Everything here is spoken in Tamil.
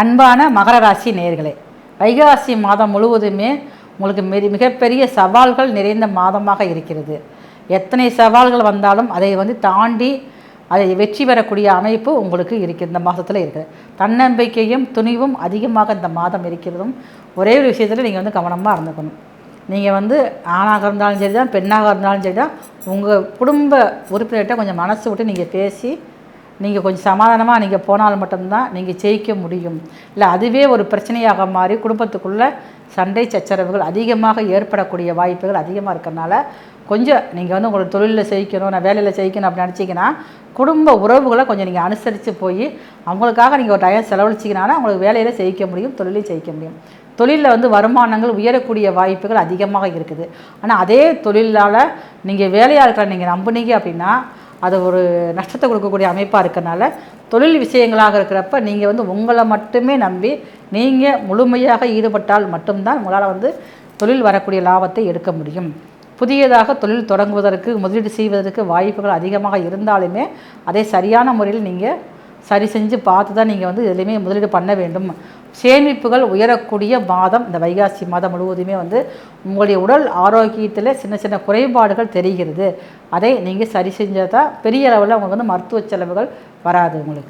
அன்பான மகர ராசி நேயர்களே, வைகாசி மாதம் முழுவதுமே உங்களுக்கு மிகப்பெரிய சவால்கள் நிறைந்த மாதமாக இருக்கிறது. எத்தனை சவால்கள் வந்தாலும் அதை தாண்டி அதை வெற்றி பெறக்கூடிய அமைப்பு உங்களுக்கு இருக்குது. இந்த மாதத்தில் இருக்குது. தன்னம்பிக்கையும் துணிவும் அதிகமாக இந்த மாதம் இருக்கிறதும் ஒரே ஒரு விஷயத்தில் நீங்கள் கவனமாக இருந்துக்கணும். நீங்கள் ஆணாக இருந்தாலும் சரி தான், பெண்ணாக இருந்தாலும் சரி தான், உங்கள் குடும்ப உறுப்பினர்கிட்ட கொஞ்சம் மனசு விட்டு நீங்கள் பேசி நீங்கள் கொஞ்சம் சமாதானமாக நீங்கள் போனால் மட்டும்தான் நீங்கள் ஜெயிக்க முடியும். இல்லை அதுவே ஒரு பிரச்சனையாக மாறி குடும்பத்துக்குள்ளே சண்டை சச்சரவுகள் அதிகமாக ஏற்படக்கூடிய வாய்ப்புகள் அதிகமாக இருக்கிறனால கொஞ்சம் நீங்கள் உங்களோட தொழிலில் ஜெயிக்கணும், நான் வேலையில் ஜெயிக்கணும் அப்படின்னு நினச்சிங்கன்னா குடும்ப உறவுகளை கொஞ்சம் நீங்கள் அனுசரித்து போய் அவங்களுக்காக நீங்கள் ஒரு டயம் செலவழிச்சிங்கனால உங்களுக்கு வேலையில் ஜெயிக்க முடியும், தொழிலையும் ஜெயிக்க முடியும். தொழிலில் வருமானங்கள் உயரக்கூடிய வாய்ப்புகள் அதிகமாக இருக்குது. ஆனால் அதே தொழிலால் நீங்கள் வேலையாட்களை நீங்கள் நம்புனீங்க அப்படின்னா அது ஒரு நஷ்டத்தை கொடுக்கக்கூடிய அமைப்பாக இருக்கிறனால தொழில் விஷயங்களாக இருக்கிறப்ப நீங்கள் உங்களை மட்டுமே நம்பி நீங்கள் முழுமையாக ஈடுபட்டால் மட்டும்தான் உங்களால் தொழில் வரக்கூடிய லாபத்தை எடுக்க முடியும். புதியதாக தொழில் தொடங்குவதற்கு முதலீடு செய்வதற்கு வாய்ப்புகள் அதிகமாக இருந்தாலுமே அதை சரியான முறையில் நீங்கள் சரி செஞ்சு பார்த்து தான் நீங்கள் எதுலேயுமே முதலீடு பண்ண வேண்டும். சேமிப்புகள் உயரக்கூடிய மாதம் இந்த வைகாசி மாதம் முழுவதுமே உங்களுடைய உடல் ஆரோக்கியத்தில் சின்ன சின்ன குறைபாடுகள் தெரிகிறது. அதை நீங்கள் சரி செஞ்சால் தான் பெரிய அளவில் உங்களுக்கு மருத்துவ செலவுகள் வராது உங்களுக்கு.